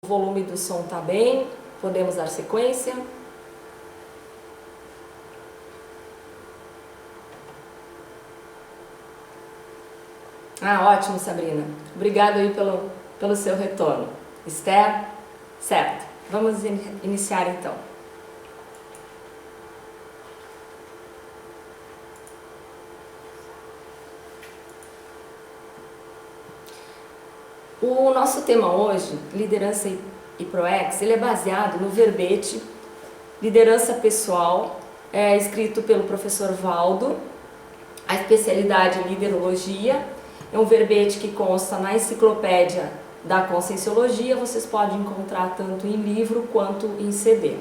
O volume do som está bem, podemos dar sequência. Ótimo, Sabrina. Obrigada aí pelo seu retorno. Esther, certo. Vamos iniciar então. O nosso tema hoje, liderança e ProEx, ele é baseado no verbete liderança pessoal, escrito pelo professor Valdo. A especialidade é liderologia. É um verbete que consta na enciclopédia da Conscienciologia. Vocês podem encontrar tanto em livro quanto em CD.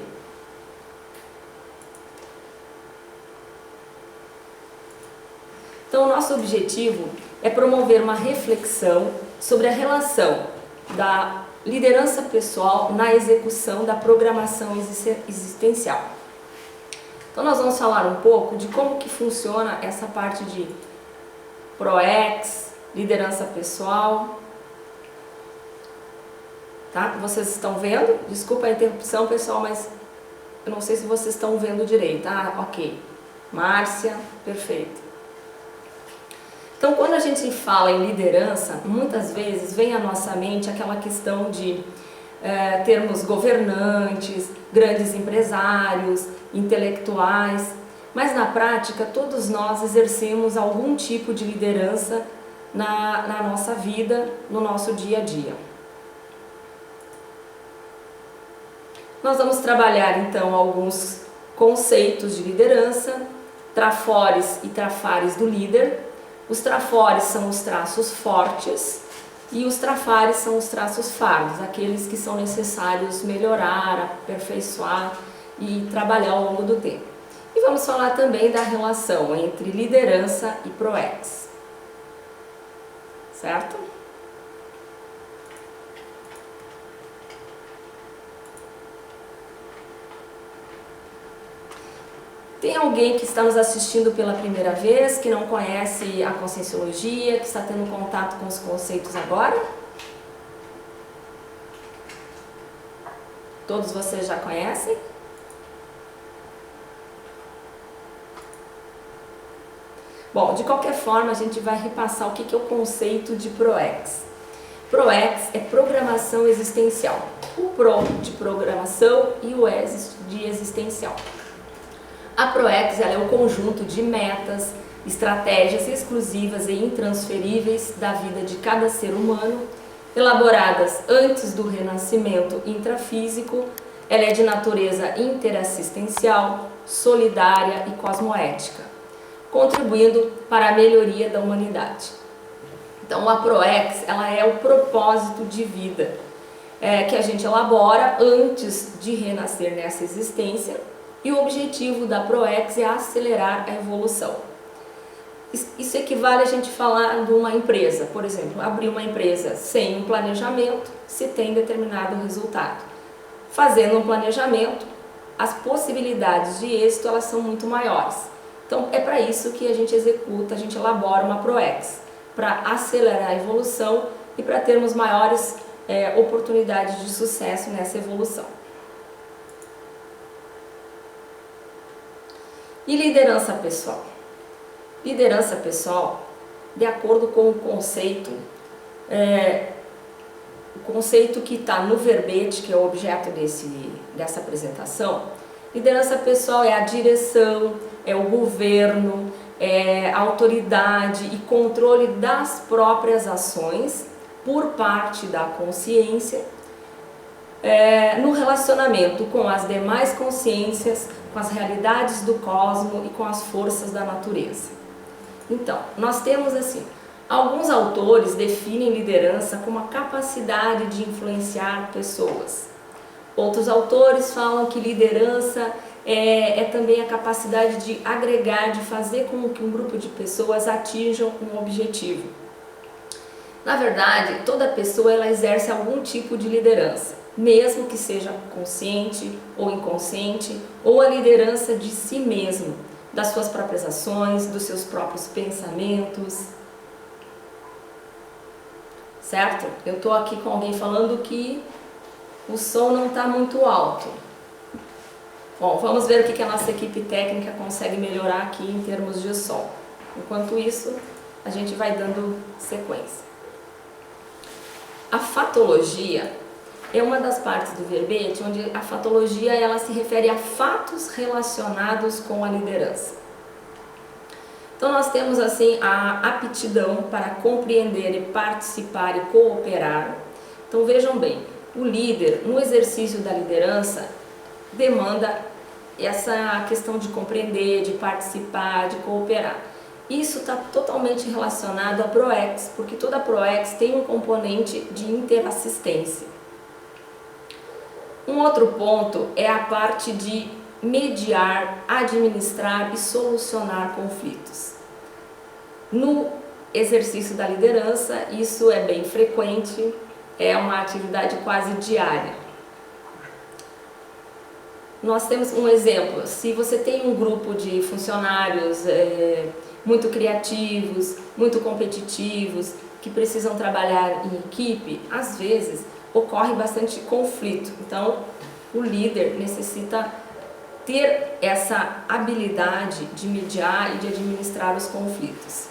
Então, o nosso objetivo é promover uma reflexão sobre a relação da liderança pessoal na execução da programação existencial. Então, nós vamos falar um pouco de como que funciona essa parte de ProEx, liderança pessoal. Tá? Vocês estão vendo? Desculpa a interrupção, pessoal, mas eu não sei se vocês estão vendo direito. Ok. Márcia, perfeito. Então, quando a gente fala em liderança, muitas vezes vem à nossa mente aquela questão de termos governantes, grandes empresários, intelectuais, mas na prática todos nós exercemos algum tipo de liderança na nossa vida, no nosso dia a dia. Nós vamos trabalhar então alguns conceitos de liderança, trafores e trafares do líder. Os trafores são os traços fortes e os trafares são os traços fardos, aqueles que são necessários melhorar, aperfeiçoar e trabalhar ao longo do tempo. E vamos falar também da relação entre liderança e ProEx. Certo? Tem alguém que está nos assistindo pela primeira vez, que não conhece a Conscienciologia, que está tendo contato com os conceitos agora? Todos vocês já conhecem? Bom, de qualquer forma, a gente vai repassar o que é o conceito de ProEx. ProEx é programação existencial. O Pro de programação e o Ex de existencial. A ProEx ela é o conjunto de metas, estratégias exclusivas e intransferíveis da vida de cada ser humano, elaboradas antes do renascimento intrafísico. Ela é de natureza interassistencial, solidária e cosmoética, contribuindo para a melhoria da humanidade. Então, a ProEx ela é o propósito de vida que a gente elabora antes de renascer nessa existência. E o objetivo da ProEx é acelerar a evolução. Isso equivale a gente falar de uma empresa. Por exemplo, abrir uma empresa sem um planejamento, se tem determinado resultado. Fazendo um planejamento, as possibilidades de êxito elas são muito maiores. Então, é para isso que a gente executa, a gente elabora uma ProEx, para acelerar a evolução e para termos maiores oportunidades de sucesso nessa evolução. E liderança pessoal? Liderança pessoal, de acordo com o conceito que está no verbete, que é o objeto dessa apresentação, liderança pessoal é a direção, é o governo, é a autoridade e controle das próprias ações por parte da consciência, no relacionamento com as demais consciências, com as realidades do cosmos e com as forças da natureza. Então, nós temos assim, alguns autores definem liderança como a capacidade de influenciar pessoas. Outros autores falam que liderança é também a capacidade de agregar, de fazer com que um grupo de pessoas atinjam um objetivo. Na verdade, toda pessoa ela exerce algum tipo de liderança, mesmo que seja consciente ou inconsciente, ou a liderança de si mesmo, das suas próprias ações, dos seus próprios pensamentos. Certo? Eu estou aqui com alguém falando que o som não está muito alto. Bom, vamos ver o que a nossa equipe técnica consegue melhorar aqui em termos de som. Enquanto isso, a gente vai dando sequência. A fatologia é uma das partes do verbete onde a fatologia ela se refere a fatos relacionados com a liderança. Então nós temos assim a aptidão para compreender e participar e cooperar. Então vejam bem, o líder no exercício da liderança demanda essa questão de compreender, de participar, de cooperar. Isso está totalmente relacionado à ProEx, porque toda ProEx tem um componente de interassistência. Um outro ponto é a parte de mediar, administrar e solucionar conflitos. No exercício da liderança, isso é bem frequente, é uma atividade quase diária. Nós temos um exemplo, se você tem um grupo de funcionários muito criativos, muito competitivos, que precisam trabalhar em equipe, às vezes ocorre bastante conflito. Então, o líder necessita ter essa habilidade de mediar e de administrar os conflitos.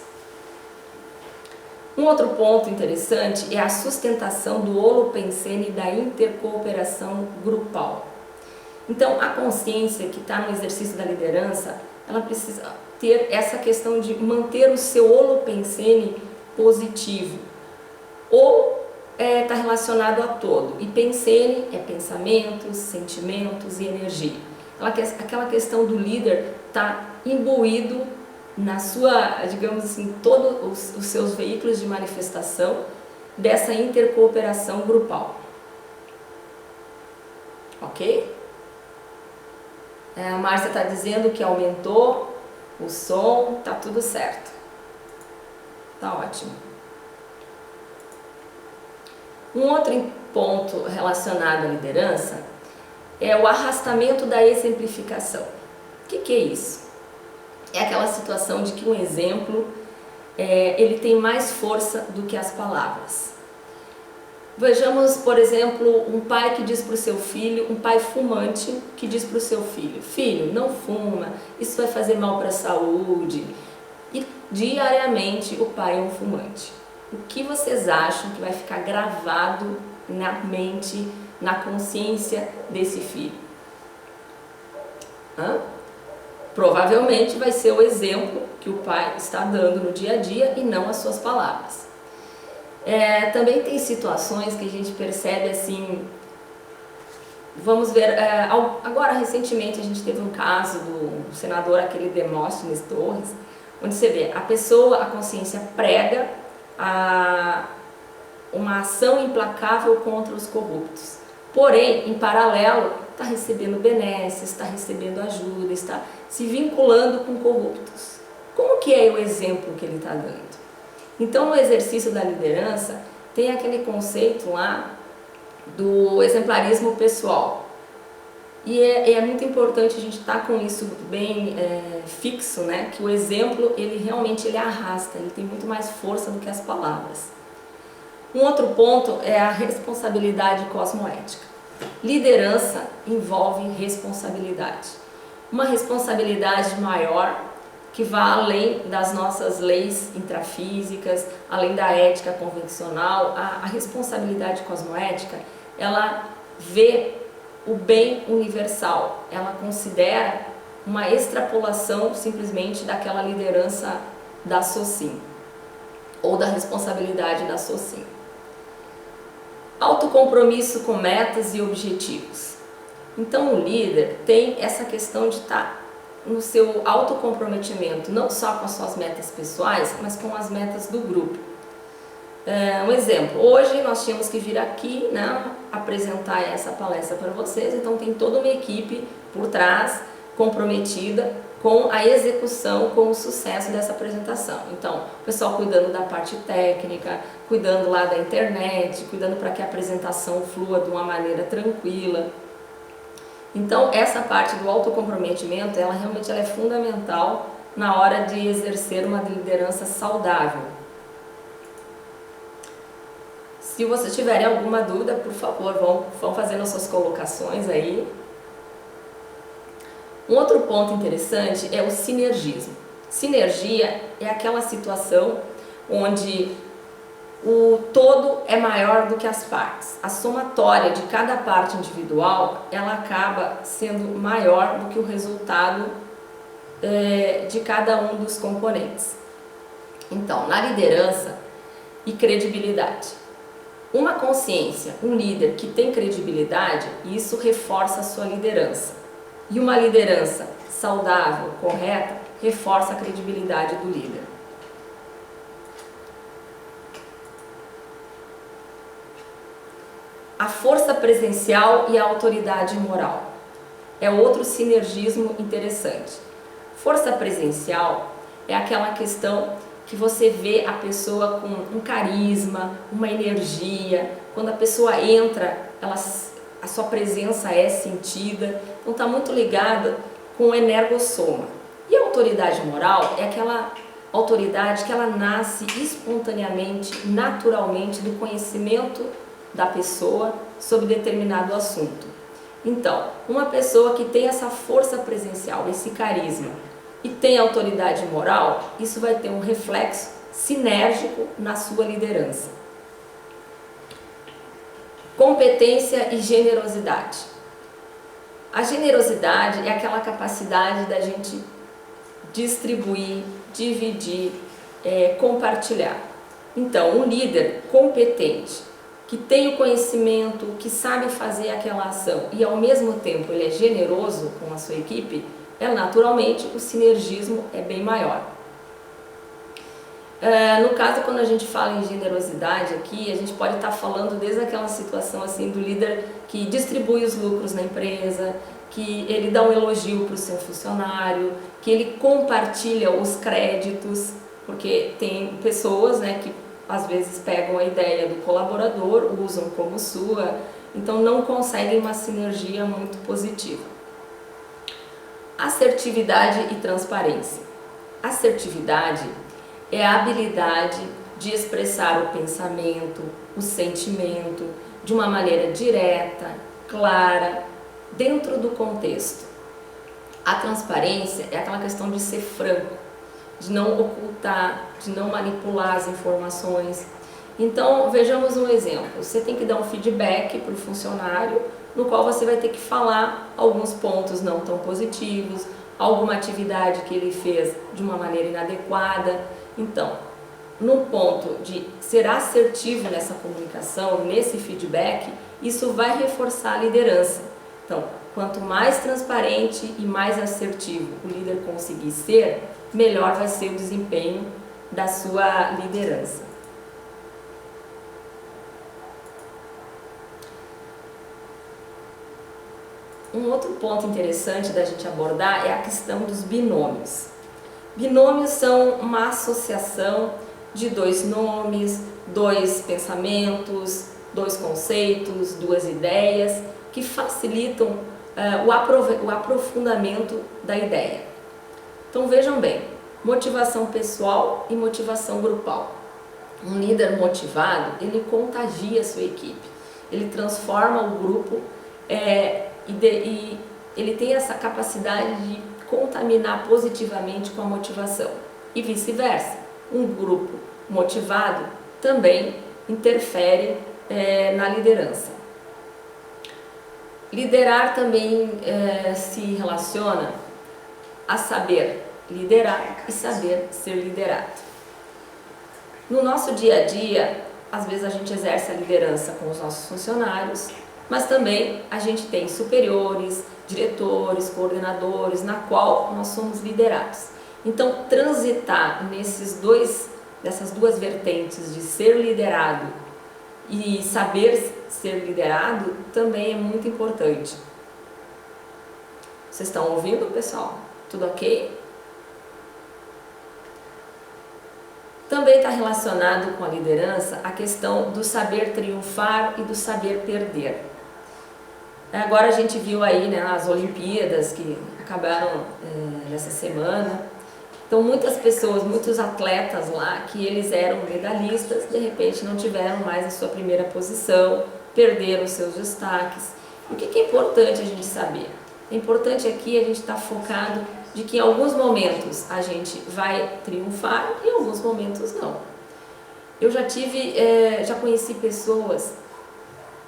Um outro ponto interessante é a sustentação do holopensene e da intercooperação grupal. Então, a consciência que está no exercício da liderança, ela precisa ter essa questão de manter o seu holopensene positivo. Ou está relacionado a todo. E pensene é pensamentos, sentimentos e energia. Aquela questão do líder está imbuído na sua, digamos assim, todos os seus veículos de manifestação dessa intercooperação grupal. Ok? A Márcia está dizendo que aumentou o som, tá tudo certo. Tá ótimo. Um outro ponto relacionado à liderança é o arrastamento da exemplificação. O que é isso? É aquela situação de que um exemplo ele tem mais força do que as palavras. Vejamos, por exemplo, um pai que diz para o seu filho, um pai fumante que diz para o seu filho: filho, não fuma, isso vai fazer mal para a saúde. E diariamente o pai é um fumante. O que vocês acham que vai ficar gravado na mente, na consciência desse filho? Provavelmente vai ser o exemplo que o pai está dando no dia a dia e não as suas palavras. Também tem situações que a gente percebe assim, vamos ver, agora recentemente a gente teve um caso do senador aquele Demóstenes Torres, onde você vê a pessoa, a consciência prega uma ação implacável contra os corruptos. Porém, em paralelo, está recebendo benesses, está recebendo ajuda, está se vinculando com corruptos. Como que é o exemplo que ele está dando? Então, no exercício da liderança, tem aquele conceito lá do exemplarismo pessoal. E é muito importante a gente estar com isso bem fixo, né? Que o exemplo, ele realmente arrasta, ele tem muito mais força do que as palavras. Um outro ponto é a responsabilidade cosmoética. Liderança envolve responsabilidade. Uma responsabilidade maior que vá além das nossas leis intrafísicas, além da ética convencional. A responsabilidade cosmoética, ela vê o bem universal, ela considera uma extrapolação simplesmente daquela liderança da SOCIM, ou da responsabilidade da SOCIM. Autocompromisso com metas e objetivos. Então o líder tem essa questão de estar no seu autocomprometimento, não só com as suas metas pessoais, mas com as metas do grupo. Um exemplo, hoje nós tínhamos que vir aqui, né, apresentar essa palestra para vocês, então tem toda uma equipe por trás comprometida com a execução, com o sucesso dessa apresentação. Então, o pessoal cuidando da parte técnica, cuidando lá da internet, cuidando para que a apresentação flua de uma maneira tranquila. Então, essa parte do autocomprometimento, ela realmente é fundamental na hora de exercer uma liderança saudável. Se vocês tiverem alguma dúvida, por favor, vão fazendo as suas colocações aí. Um outro ponto interessante é o sinergismo. Sinergia é aquela situação onde o todo é maior do que as partes. A somatória de cada parte individual, ela acaba sendo maior do que o resultado de cada um dos componentes. Então, na liderança e credibilidade. Uma consciência, um líder que tem credibilidade, isso reforça a sua liderança. E uma liderança saudável, correta, reforça a credibilidade do líder. A força presencial e a autoridade moral é outro sinergismo interessante. Força presencial é aquela questão que você vê a pessoa com um carisma, uma energia. Quando a pessoa entra, a sua presença é sentida. Então está muito ligada com o energossoma. E a autoridade moral é aquela autoridade que ela nasce espontaneamente, naturalmente, do conhecimento da pessoa sobre determinado assunto. Então, uma pessoa que tem essa força presencial, esse carisma, e tem autoridade moral, isso vai ter um reflexo sinérgico na sua liderança. Competência e generosidade. A generosidade é aquela capacidade da gente distribuir, dividir, compartilhar. Então, um líder competente, que tem o conhecimento, que sabe fazer aquela ação e ao mesmo tempo ele é generoso com a sua equipe, naturalmente o sinergismo é bem maior. No caso, quando a gente fala em generosidade aqui, a gente pode estar falando desde aquela situação assim do líder que distribui os lucros na empresa, que ele dá um elogio para o seu funcionário, que ele compartilha os créditos, porque tem pessoas, né, que às vezes pegam a ideia do colaborador, usam como sua, então não conseguem uma sinergia muito positiva. Assertividade e transparência. Assertividade é a habilidade de expressar o pensamento, o sentimento, de uma maneira direta, clara, dentro do contexto. A transparência é aquela questão de ser franco, de não ocultar, de não manipular as informações. Então, vejamos um exemplo. Você tem que dar um feedback para o funcionário, no qual você vai ter que falar alguns pontos não tão positivos, alguma atividade que ele fez de uma maneira inadequada. Então, no ponto de ser assertivo nessa comunicação, nesse feedback, isso vai reforçar a liderança. Então, quanto mais transparente e mais assertivo o líder conseguir ser, melhor vai ser o desempenho da sua liderança. Um outro ponto interessante da gente abordar é a questão dos binômios. Binômios são uma associação de dois nomes, dois pensamentos, dois conceitos, duas ideias, que facilitam o aprofundamento da ideia. Então vejam bem, motivação pessoal e motivação grupal. Um líder motivado, ele contagia a sua equipe, ele transforma o grupo e ele tem essa capacidade de contaminar positivamente com a motivação. E vice-versa, um grupo motivado também interfere na liderança. Liderar também se relaciona a saber liderar e saber ser liderado. No nosso dia a dia, às vezes a gente exerce a liderança com os nossos funcionários, mas também a gente tem superiores, diretores, coordenadores, na qual nós somos liderados. Então, transitar nessas duas vertentes de ser liderado e saber ser liderado também é muito importante. Vocês estão ouvindo, pessoal? Tudo ok? Também está relacionado com a liderança a questão do saber triunfar e do saber perder. Agora a gente viu aí, né, as Olimpíadas que acabaram nessa semana, Então muitas pessoas, muitos atletas lá, que eles eram medalhistas, de repente não tiveram mais a sua primeira posição, perderam os seus destaques. O que é importante a gente saber? É importante aqui a gente estar focado de que em alguns momentos a gente vai triunfar e em alguns momentos não. Eu já conheci pessoas,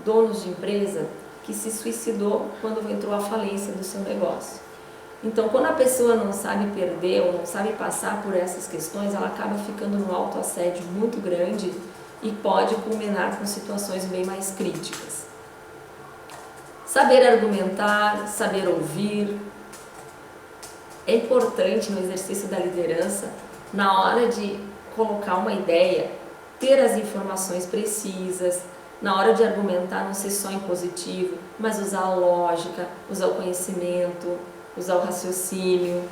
donos de empresa, que se suicidou quando entrou à falência do seu negócio. Então, quando a pessoa não sabe perder ou não sabe passar por essas questões, ela acaba ficando num autoassédio muito grande e pode culminar com situações bem mais críticas. Saber argumentar, saber ouvir, é importante no exercício da liderança, na hora de colocar uma ideia, ter as informações precisas, na hora de argumentar não ser só impositivo, mas usar a lógica, usar o conhecimento, usar o raciocínio.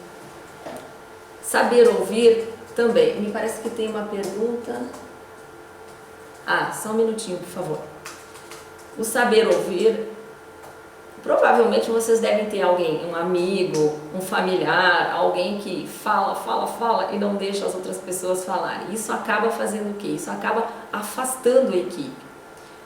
Saber ouvir também. Me parece que tem uma pergunta. Só um minutinho, por favor. O saber ouvir, provavelmente vocês devem ter alguém, um amigo, um familiar, alguém que fala e não deixa as outras pessoas falarem. Isso acaba fazendo o quê? Isso acaba afastando a equipe.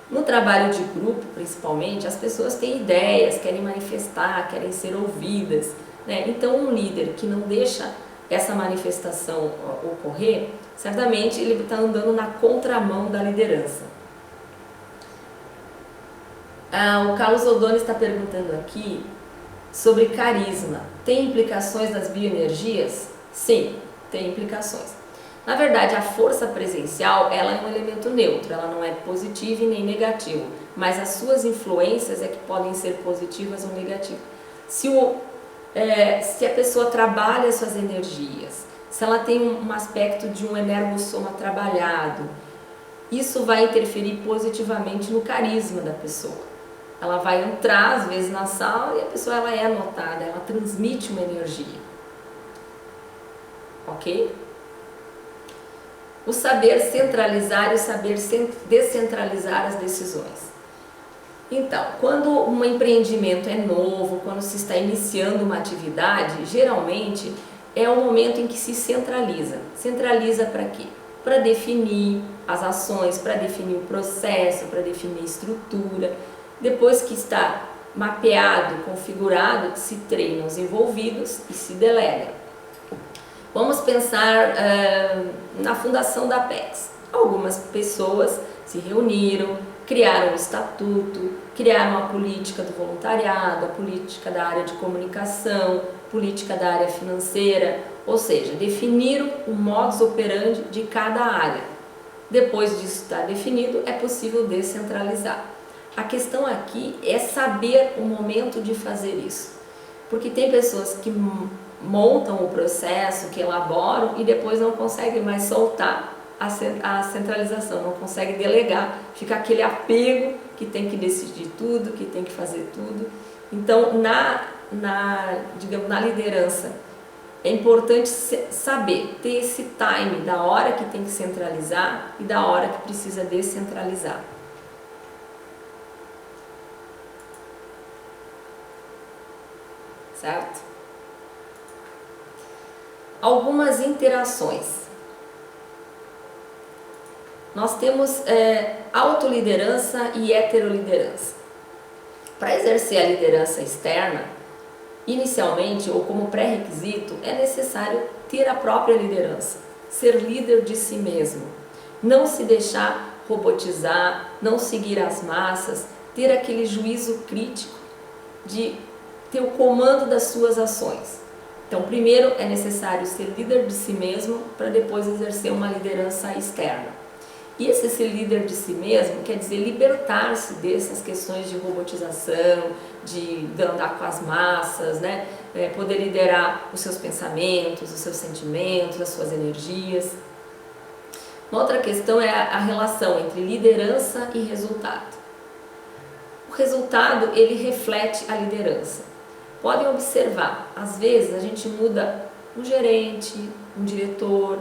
No trabalho de grupo, principalmente, as pessoas têm ideias, querem manifestar, querem ser ouvidas, né? Então, um líder que não deixa essa manifestação ocorrer, certamente ele está andando na contramão da liderança. O Carlos Odoni está perguntando aqui sobre carisma. Tem implicações das bioenergias? Sim, tem implicações. Na verdade, a força presencial, ela é um elemento neutro, ela não é positiva e nem negativa, mas as suas influências é que podem ser positivas ou negativas. Se a pessoa trabalha suas energias, se ela tem um aspecto de um energossoma trabalhado, isso vai interferir positivamente no carisma da pessoa. Ela vai entrar, às vezes, na sala e a pessoa ela é notada, ela transmite uma energia. Ok? O saber centralizar e o saber descentralizar as decisões. Então, quando um empreendimento é novo, quando se está iniciando uma atividade, geralmente é o momento em que se centraliza. Centraliza para quê? Para definir as ações, para definir o processo, para definir a estrutura. Depois que está mapeado, configurado, se treinam os envolvidos e se delega. Vamos pensar na fundação da Apex. Algumas pessoas se reuniram, criaram um estatuto, criaram a política do voluntariado, a política da área de comunicação, política da área financeira, ou seja, definiram o modus operandi de cada área. Depois disso estar definido, é possível descentralizar. A questão aqui é saber o momento de fazer isso, porque tem pessoas que montam o processo, que elaboram e depois não conseguem mais soltar a centralização, não conseguem delegar, fica aquele apego que tem que decidir tudo, que tem que fazer tudo. Então, digamos, na liderança, é importante saber, ter esse time da hora que tem que centralizar e da hora que precisa descentralizar. Certo? Algumas interações. Nós temos autoliderança e heteroliderança. Para exercer a liderança externa, inicialmente ou como pré-requisito, é necessário ter a própria liderança, ser líder de si mesmo, não se deixar robotizar, não seguir as massas, ter aquele juízo crítico de ter o comando das suas ações. Então, primeiro é necessário ser líder de si mesmo para depois exercer uma liderança externa. E esse ser líder de si mesmo quer dizer libertar-se dessas questões de robotização, de andar com as massas, né? Poder liderar os seus pensamentos, os seus sentimentos, as suas energias. Uma outra questão é a relação entre liderança e resultado. O resultado, ele reflete a liderança. Podem observar, às vezes a gente muda um gerente, um diretor,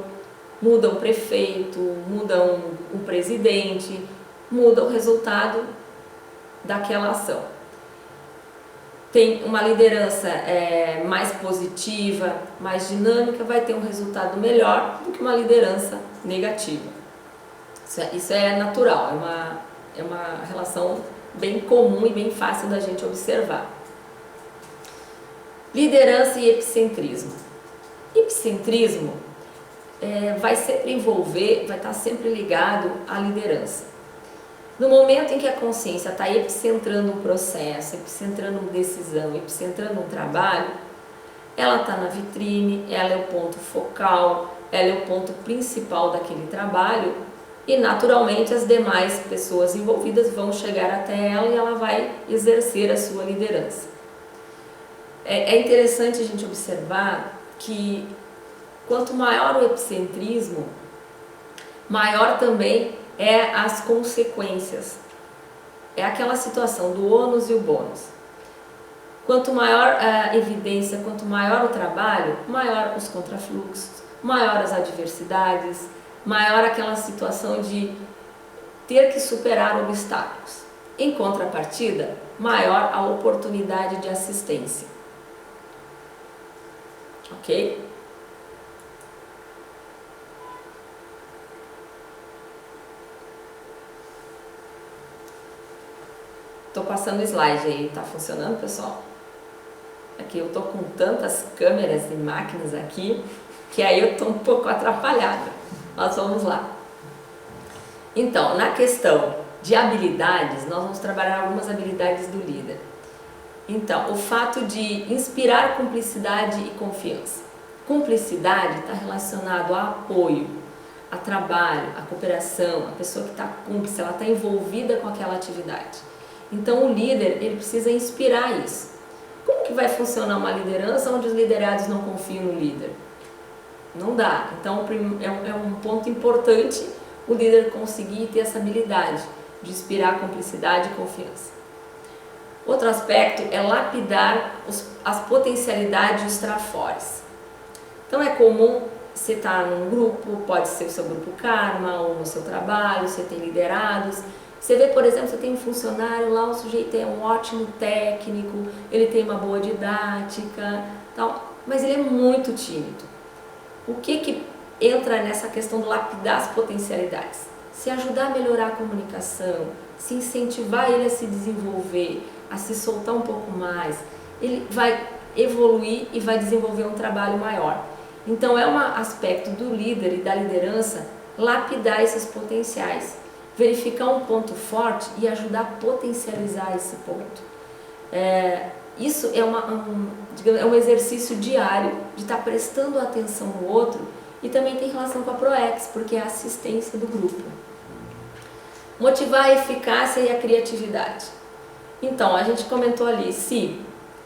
muda um prefeito, muda um presidente, muda o resultado daquela ação. tem uma liderança mais positiva, mais dinâmica, vai ter um resultado melhor do que uma liderança negativa. Isso é natural, é uma relação bem comum e bem fácil da gente observar. Liderança e epicentrismo. Epicentrismo vai sempre envolver, vai estar sempre ligado à liderança. No momento em que a consciência está epicentrando um processo, epicentrando uma decisão, epicentrando um trabalho, ela está na vitrine, ela é o ponto focal, ela é o ponto principal daquele trabalho e naturalmente as demais pessoas envolvidas vão chegar até ela e ela vai exercer a sua liderança. É interessante a gente observar que quanto maior o epicentrismo, maior também as consequências. É aquela situação do ônus e o bônus. Quanto maior a evidência, quanto maior o trabalho, maior os contrafluxos, maior as adversidades, maior aquela situação de ter que superar obstáculos. Em contrapartida, maior a oportunidade de assistência. Ok? Estou passando o slide aí, tá funcionando, pessoal? Aqui eu tô com tantas câmeras e máquinas aqui que aí eu tô um pouco atrapalhada. Nós vamos lá. Então, na questão de habilidades, nós vamos trabalhar algumas habilidades do líder. Então, o fato de inspirar cumplicidade e confiança. Cumplicidade está relacionado a apoio, a trabalho, a cooperação, a pessoa que está cúmplice, ela está envolvida com aquela atividade. Então o líder, ele precisa inspirar isso. Como que vai funcionar uma liderança onde os liderados não confiam no líder? Não dá. Então é um ponto importante o líder conseguir ter essa habilidade de inspirar cumplicidade e confiança. Outro aspecto é lapidar as potencialidades e os trafores. Então é comum você estar num grupo, pode ser o seu grupo Karma ou no seu trabalho, você tem liderados. Você vê, por exemplo, você tem um funcionário lá, o sujeito é um ótimo técnico, ele tem uma boa didática, tal, mas ele é muito tímido. O que entra nessa questão de lapidar as potencialidades? Se ajudar a melhorar a comunicação, se incentivar ele a se desenvolver, a se soltar um pouco mais, ele vai evoluir e vai desenvolver um trabalho maior. Então é um aspecto do líder e da liderança lapidar esses potenciais, verificar um ponto forte e ajudar a potencializar esse ponto. Isso é um exercício diário de estar prestando atenção no outro e também tem relação com a ProEx, porque é a assistência do grupo. Motivar a eficácia e a criatividade. Então, a gente comentou ali,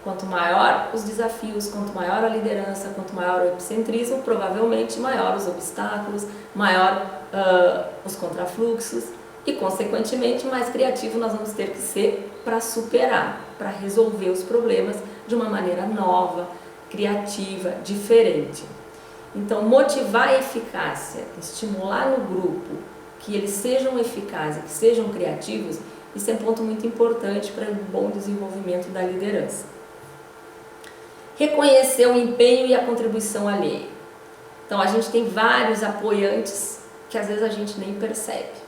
quanto maior os desafios, quanto maior a liderança, quanto maior o epicentrismo, provavelmente maior os obstáculos, maior os contrafluxos e, consequentemente, mais criativo nós vamos ter que ser para superar, para resolver os problemas de uma maneira nova, criativa, diferente. Então, motivar a eficácia, estimular no grupo que eles sejam eficazes, que sejam criativos, isso é um ponto muito importante para o bom desenvolvimento da liderança. Reconhecer o empenho e a contribuição alheia. Então, a gente tem vários apoiantes que às vezes a gente nem percebe.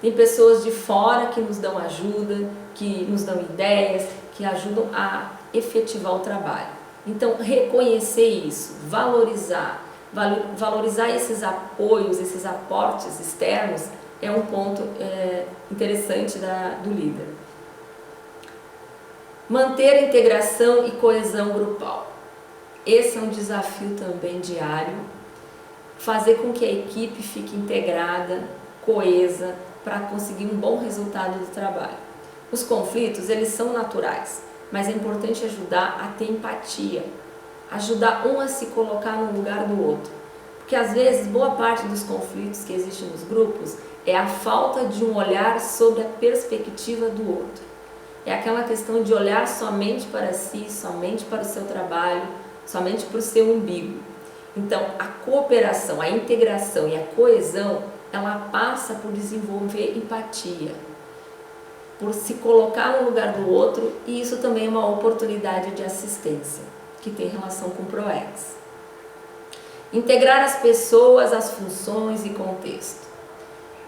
Tem pessoas de fora que nos dão ajuda, que nos dão ideias, que ajudam a efetivar o trabalho. Então, reconhecer isso, valorizar esses apoios, esses aportes externos é um ponto interessante do líder. Manter a integração e coesão grupal. Esse é um desafio também diário. Fazer com que a equipe fique integrada, coesa, para conseguir um bom resultado do trabalho. Os conflitos, eles são naturais, mas é importante ajudar a ter empatia, ajudar um a se colocar no lugar do outro. Porque às vezes, boa parte dos conflitos que existem nos grupos é a falta de um olhar sobre a perspectiva do outro. É aquela questão de olhar somente para si, somente para o seu trabalho, somente para o seu umbigo. Então, a cooperação, a integração e a coesão, ela passa por desenvolver empatia. por se colocar no lugar do outro, e isso também é uma oportunidade de assistência, que tem relação com o PROEX. Integrar as pessoas, as funções e contexto.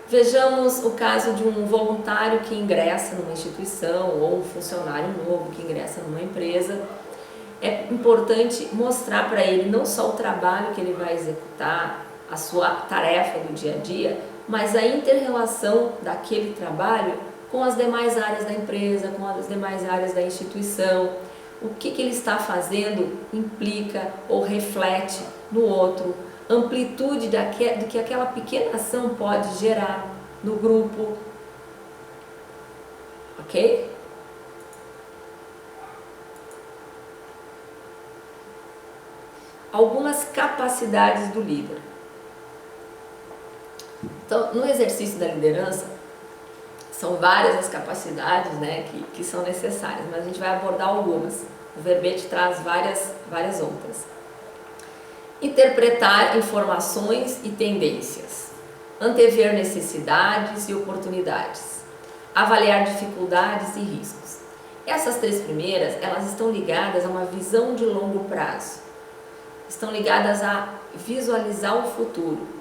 Vejamos o caso de um voluntário que ingressa numa instituição ou um funcionário novo que ingressa numa empresa. É importante mostrar para ele não só o trabalho que ele vai executar, a sua tarefa do dia a dia, mas a inter-relação daquele trabalho com as demais áreas da empresa, com as demais áreas da instituição. O que ele está fazendo implica ou reflete no outro, amplitude do que aquela pequena ação pode gerar no grupo, ok? Algumas capacidades do líder. Então, no exercício da liderança, são várias as capacidades, né, que são necessárias, mas a gente vai abordar algumas. O verbete traz várias outras. Interpretar informações e tendências. Antever necessidades e oportunidades. Avaliar dificuldades e riscos. Essas três primeiras, elas estão ligadas a uma visão de longo prazo. Estão ligadas a visualizar o futuro.